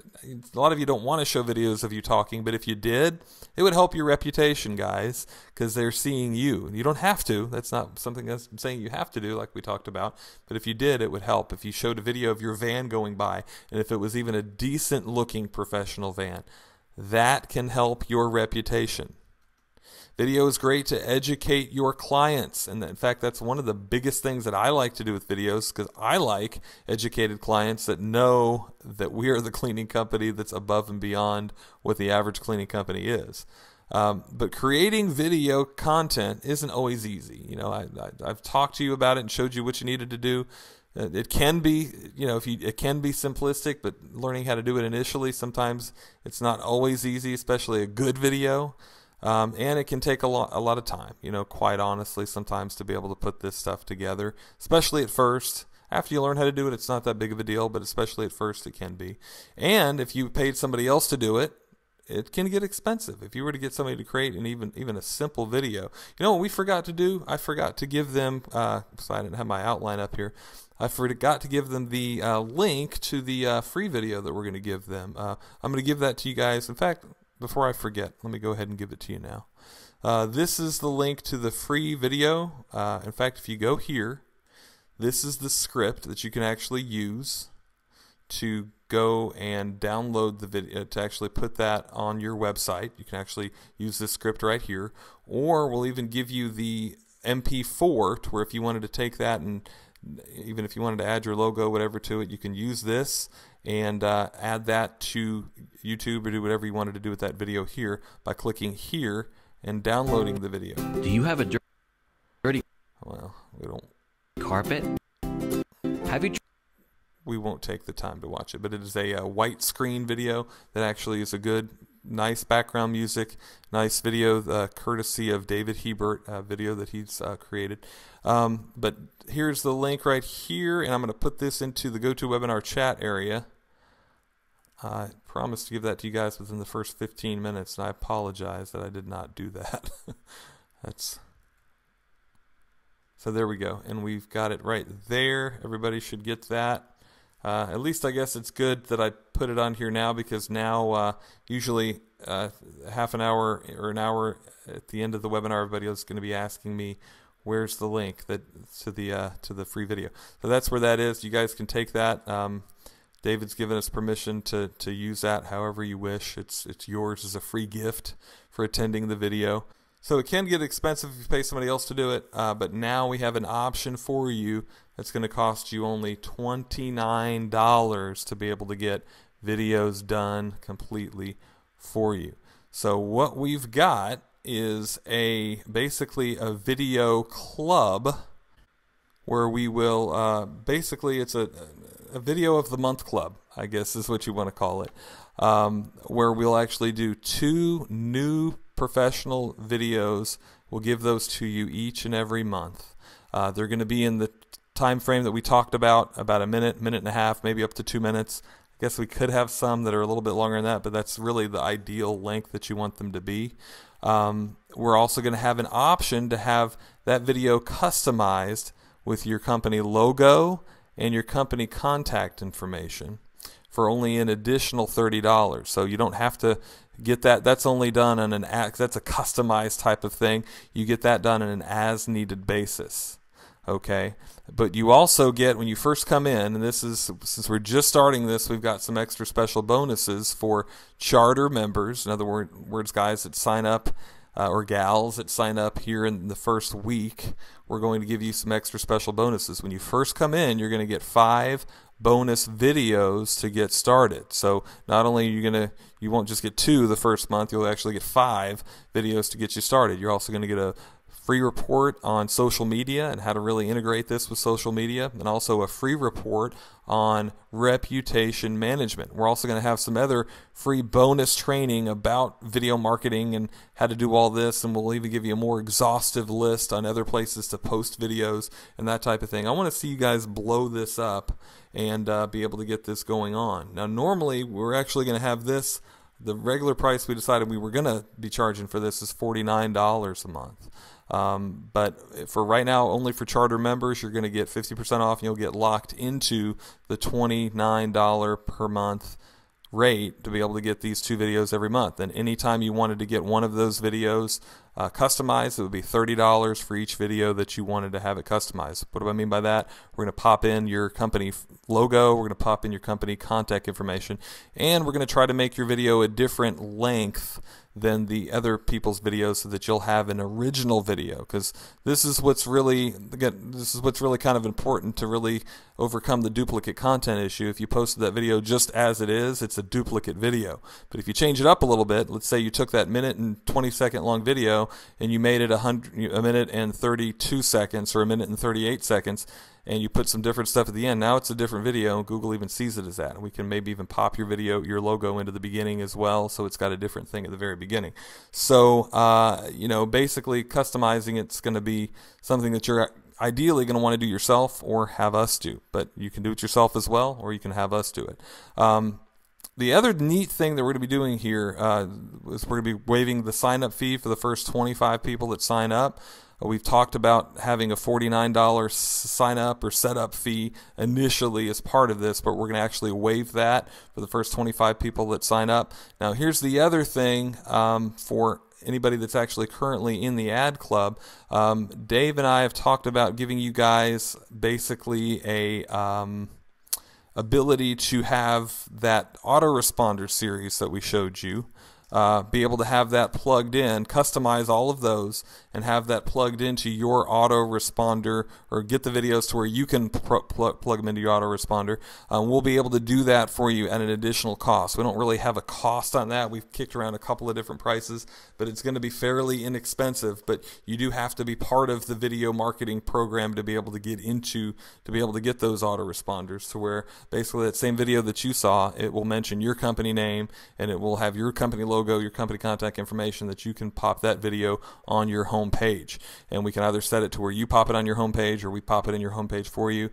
lot of you don't want to show videos of you talking, but if you did, it would help your reputation, guys, because they're seeing you. You don't have to. That's not something I'm saying you have to do, like we talked about. But if you did, it would help. If you showed a video of your van going by, and if it was even a decent looking professional van, that can help your reputation. Video is great to educate your clients, and in fact, that's one of the biggest things that I like to do with videos, because I like educated clients that know that we are the cleaning company that's above and beyond what the average cleaning company is. But creating video content isn't always easy. I've talked to you about it and showed you what you needed to do. It can be, it can be simplistic, but learning how to do it initially, sometimes it's not always easy, especially a good video. And it can take a lot of time, quite honestly, sometimes to be able to put this stuff together, especially at first. After you learn how to do it, it's not that big of a deal, but especially at first it can be. And if you paid somebody else to do it, it can get expensive. If you were to get somebody to create even a simple video. What we forgot to do? I forgot to give them, so I didn't have my outline up here. I forgot to give them the link to the free video that we're going to give them. I'm going to give that to you guys. In fact, before I forget, let me go ahead and give it to you now. This is the link to the free video. In fact, if you go here, this is the script that you can actually use to go and download the video, to actually put that on your website. You can actually use this script right here, or we'll even give you the MP4 to where if you wanted to take that, and even if you wanted to add your logo, whatever, to it, you can use this and add that to YouTube, or do whatever you wanted to do with that video here by clicking here and downloading the video. Do you have a dirty Well, we don't. carpet? Have you we won't take the time to watch it. But it is a white screen video that actually is a good, nice background music, nice video, courtesy of David Hebert, video that he's created. But here's the link right here, and I'm going to put this into the GoToWebinar chat area. I promised to give that to you guys within the first 15 minutes, and I apologize that I did not do that. So there we go, and we've got it right there. Everybody should get that. At least I guess it's good that I put it on here now, because now usually half an hour or an hour at the end of the webinar, everybody is going to be asking me, where's the link to the free video. So that's where that is. You guys can take that. David's given us permission to use that however you wish. It's yours as a free gift for attending the video. So it can get expensive if you pay somebody else to do it, but now we have an option for you that's going to cost you only $29 to be able to get videos done completely for you. So what we've got is basically a video club where we will basically, it's a video of the month club, I guess is what you want to call it, where we'll actually do 2 new professional videos. We'll give those to you each and every month. They're going to be in the time frame that we talked about a minute, minute and a half, maybe up to 2 minutes. I guess we could have some that are a little bit longer than that, but that's really the ideal length that you want them to be. We're also going to have an option to have that video customized with your company logo and your company contact information for only an additional $30. So you don't have to get that. That's only done on that's a customized type of thing. You get that done on an as-needed basis. Okay, but you also get, when you first come in, and this is, since we're just starting this, we've got some extra special bonuses for charter members. In other words, guys that sign up, or gals that sign up here in the first week. We're going to give you some extra special bonuses. When you first come in, you're going to get 5 bonus videos to get started. So not only are you won't just get 2 the first month, you'll actually get 5 videos to get you started. You're also going to get a free report on social media and how to really integrate this with social media, and also a free report on reputation management. We're also going to have some other free bonus training about video marketing and how to do all this, and we'll even give you a more exhaustive list on other places to post videos and that type of thing. I want to see you guys blow this up and be able to get this going on. Now normally we're actually going to have this, the regular price we decided we were going to be charging for this is $49 a month. But for right now, only for charter members, you're going to get 50% off, and you'll get locked into the $29 per month rate to be able to get these 2 videos every month. And anytime you wanted to get one of those videos customized, it would be $30 for each video that you wanted to have it customized. What do I mean by that? We're going to pop in your company logo, we're going to pop in your company contact information, and we're going to try to make your video a different length than the other people's videos so that you'll have an original video, because this is what's really kind of important to really overcome the duplicate content issue. If you posted that video just as it is, it's a duplicate video. But if you change it up a little bit, let's say you took that minute and 20-second long video and you made it a minute and 32 seconds or a minute and 38 seconds, and you put some different stuff at the end, now it's a different video, and Google even sees it as that. And we can maybe even pop your logo into the beginning as well, so it's got a different thing at the very beginning. So, basically customizing it's going to be something that you're ideally going to want to do yourself or have us do. But you can do it yourself as well, or you can have us do it. The other neat thing that we're going to be doing here is we're going to be waiving the sign-up fee for the first 25 people that sign up. We've talked about having a $49 sign-up or setup fee initially as part of this, but we're going to actually waive that for the first 25 people that sign up. Now, here's the other thing for anybody that's actually currently in the ad club. Dave and I have talked about giving you guys basically a ability to have that autoresponder series that we showed you. be able to have that plugged in, customize all of those, and have that plugged into your autoresponder, or get the videos to where you can plug them into your autoresponder. We'll be able to do that for you at an additional cost. We don't really have a cost on that. We've kicked around a couple of different prices, but it's going to be fairly inexpensive. But you do have to be part of the video marketing program to be able to get those autoresponders, to where basically that same video that you saw, it will mention your company name, and it will have your company logo, your company contact information, that you can pop that video on your home page. And we can either set it to where you pop it on your home page, or we pop it in your home page for you.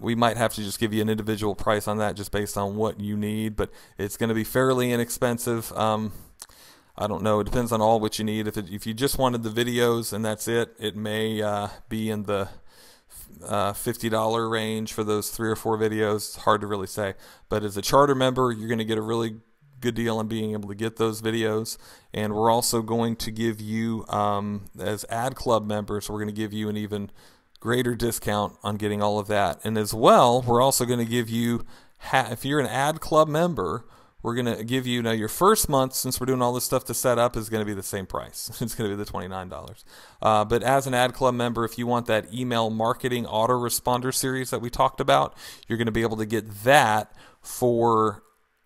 We might have to just give you an individual price on that, just based on what you need, but it's going to be fairly inexpensive. I don't know. It depends on all what you need. If you just wanted the videos and that's it, it may be in the $50 range for those 3 or 4 videos. It's hard to really say. But as a charter member, you're going to get a really good deal on being able to get those videos. And we're also going to give you, as Ad Club members, we're going to give you an even greater discount on getting all of that. And as well, we're also going to give you, if you're an Ad Club member, we're going to give you, now your first month, since we're doing all this stuff to set up, is going to be the same price. It's going to be the $29. But as an Ad Club member, if you want that email marketing autoresponder series that we talked about, you're going to be able to get that for,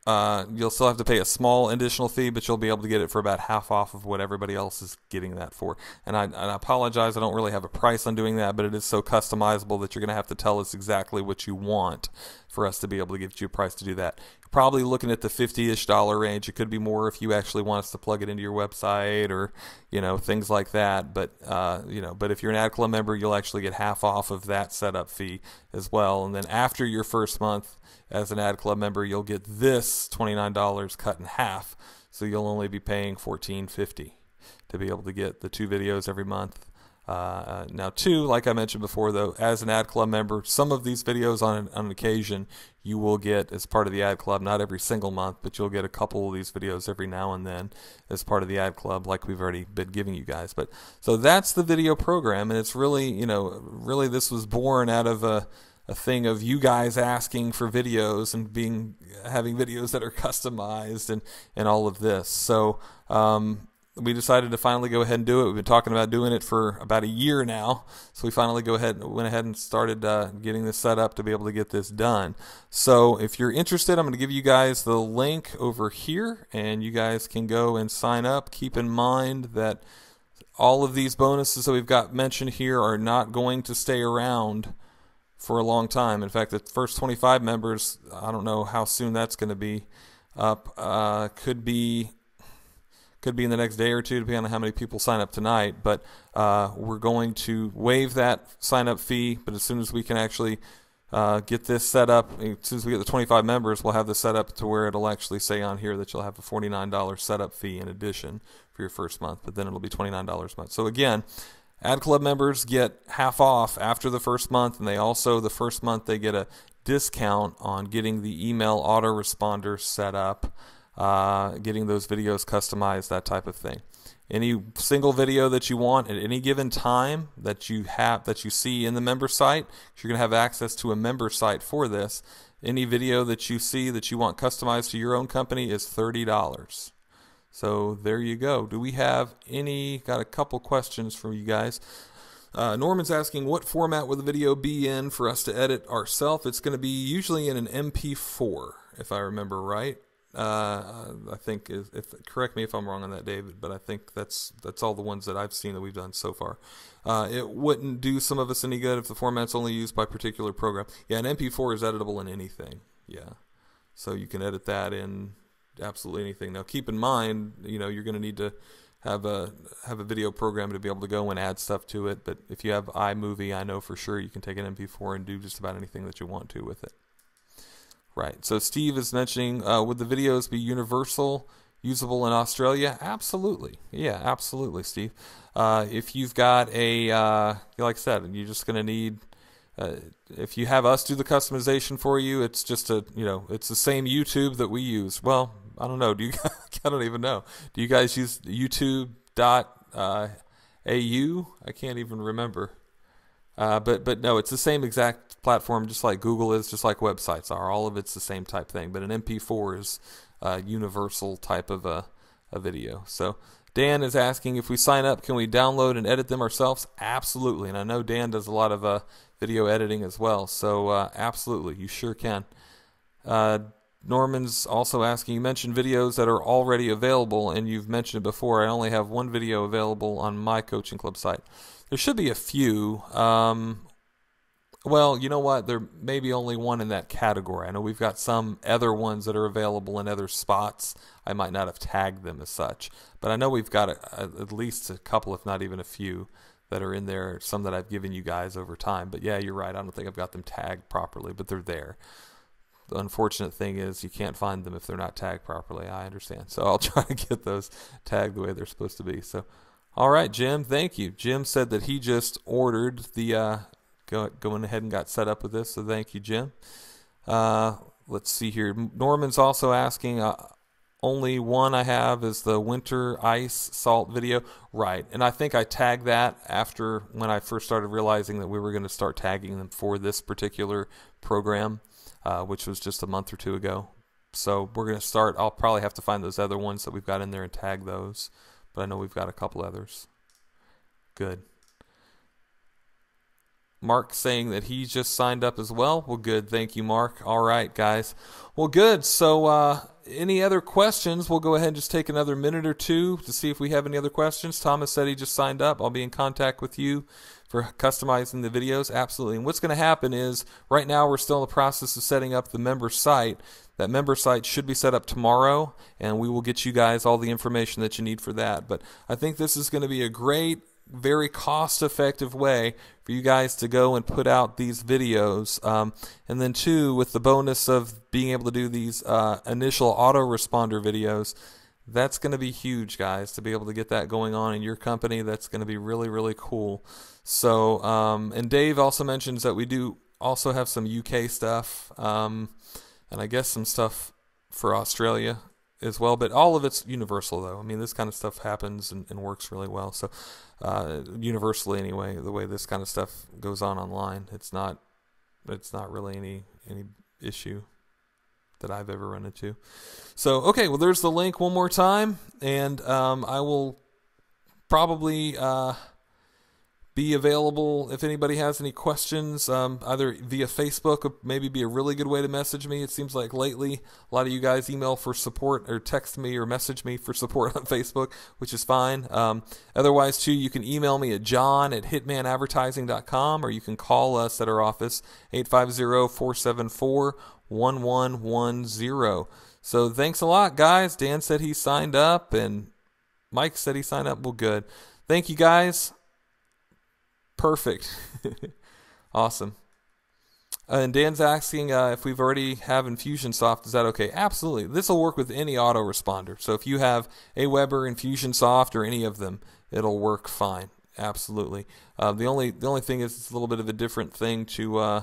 you'll still have to pay a small additional fee, but you'll be able to get it for about half off of what everybody else is getting that for. And I apologize, I don't really have a price on doing that, but it is so customizable that you're going to have to tell us exactly what you want for us to be able to give you a price to do that. You're probably looking at the $50-ish range. It could be more if you actually want us to plug it into your website, or things like that. But but if you're an Ad Club member, you'll actually get half off of that setup fee as well. And then after your first month as an Ad Club member, you'll get this $29 cut in half. So you'll only be paying $14.50 to be able to get the 2 videos every month. Now, like I mentioned before, though, as an Ad Club member, some of these videos on an occasion you will get as part of the Ad Club, not every single month, but you'll get a couple of these videos every now and then as part of the Ad Club, like we've already been giving you guys. But so that's the video program, and it's really, really this was born out of a thing of you guys asking for videos and having videos that are customized and all of this. So we decided to finally go ahead and do it. We've been talking about doing it for about a year now, so we finally went ahead and started getting this set up to be able to get this done. So if you're interested, I'm going to give you guys the link over here, and you guys can go and sign up. Keep in mind that all of these bonuses that we've got mentioned here are not going to stay around for a long time. In fact, the first 25 members, I don't know how soon that's going to be up. Could be in the next day or two, depending on how many people sign up tonight. But we're going to waive that sign-up fee. But as soon as we can actually get this set up, as soon as we get the 25 members, we'll have this set up to where it'll actually say on here that you'll have a $49 setup fee in addition for your first month. But then it'll be $29 a month. So again, Ad Club members get half off after the first month, and they also, the first month, they get a discount on getting the email autoresponder set up, getting those videos customized, that type of thing. Any single video that you want at any given time that you see in the member site, you're going to have access to a member site for this. Any video that you see that you want customized to your own company is $30. So there you go. Do we have got a couple questions from you guys. Norman's asking, what format will the video be in for us to edit ourselves? It's going to be usually in an MP4, if I remember right. I think, correct me if I'm wrong on that, David, but I think that's all the ones that I've seen that we've done so far. It wouldn't do some of us any good if the format's only used by a particular program. Yeah, an MP4 is editable in anything. Yeah, so you can edit that in absolutely anything. Now, keep in mind, you're going to need to have a video program to be able to go and add stuff to it. But if you have iMovie, I know for sure you can take an MP4 and do just about anything that you want to with it. Right. So Steve is mentioning, would the videos be universal, usable in Australia? Absolutely. Yeah, absolutely, Steve. If you've got like I said, you're just going to need, if you have us do the customization for you, it's just it's the same YouTube that we use. Well, I don't know. I don't even know. Do you guys use YouTube.au? I can't even remember. But no, it's the same exact platform, just like Google is, just like websites are. All of it's the same type thing. But an MP4 is a universal type of a a video. So Dan is asking, if we sign up, can we download and edit them ourselves? Absolutely. And I know Dan does a lot of video editing as well. So absolutely, you sure can. Norman's also asking, you mentioned videos that are already available, and you've mentioned it before. I only have one video available on my coaching club site. There should be a few. Well, you know what? There may be only one in that category. I know we've got some other ones that are available in other spots. I might not have tagged them as such, but I know we've got at least a couple, if not even a few, that are in there, some that I've given you guys over time. But yeah, you're right. I don't think I've got them tagged properly, but they're there. The unfortunate thing is you can't find them if they're not tagged properly. I understand. So I'll try to get those tagged the way they're supposed to be. So, all right, Jim, thank you. Jim said that he just ordered the going ahead and got set up with this, so thank you, Jim. Let's see here. Norman's also asking, only one I have is the winter ice salt video. Right, and I think I tagged that after when I first started realizing that we were going to start tagging them for this particular program, which was just a month or two ago. So we're going to start. I'll probably have to find those other ones that we've got in there and tag those, but I know we've got a couple others. Good. Mark saying that he just signed up as well. Well, good. Thank you, Mark. All right, guys. Well, good. So any other questions? We'll go ahead and just take another minute or two to see if we have any other questions. Thomas said he just signed up. I'll be in contact with you for customizing the videos. Absolutely. And what's going to happen is right now we're still in the process of setting up the member site. That member site should be set up tomorrow, and we will get you guys all the information that you need for that. But I think this is going to be a great, very cost-effective way for you guys to go and put out these videos, and then too, with the bonus of being able to do these initial autoresponder videos, that's going to be huge, guys, to be able to get that going on in your company. That's going to be really, really cool. So, and Dave also mentions that we do also have some UK stuff, and I guess some stuff for Australia as well, but all of it's universal, though. I mean, this kind of stuff happens and works really well. So universally anyway, the way this kind of stuff goes on online, it's not really any issue that I've ever run into. So okay, well, there's the link one more time, and I will probably be available if anybody has any questions, either via Facebook. Would maybe be a really good way to message me. It seems like lately a lot of you guys email for support or text me or message me for support on Facebook, which is fine. Otherwise, too, you can email me at john@hitmanadvertising.com, or you can call us at our office, 850-474-1110. So thanks a lot, guys. Dan said he signed up, and Mike said he signed up. Well, good. Thank you, guys. Perfect. Awesome. And Dan's asking if we've already have Infusionsoft. Is that okay? Absolutely. This will work with any autoresponder. So if you have Aweber, Infusionsoft, or any of them, it'll work fine. Absolutely. The only thing is it's a little bit of a different thing to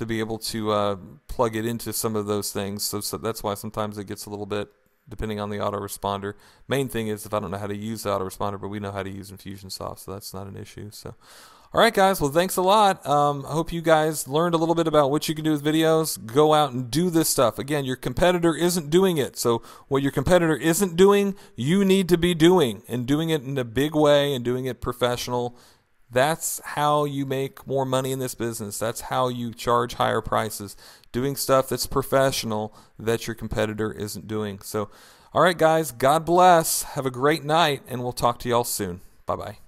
be able to plug it into some of those things. So that's why sometimes it gets a little bit, depending on the autoresponder. Main thing is if I don't know how to use the autoresponder, but we know how to use Infusionsoft, so that's not an issue. So, all right, guys. Well, thanks a lot. I hope you guys learned a little bit about what you can do with videos. Go out and do this stuff. Again, your competitor isn't doing it. So what your competitor isn't doing, you need to be doing, and doing it in a big way and doing it professional. That's how you make more money in this business. That's how you charge higher prices. Doing stuff that's professional that your competitor isn't doing. So, all right, guys, God bless. Have a great night, and we'll talk to y'all soon. Bye-bye.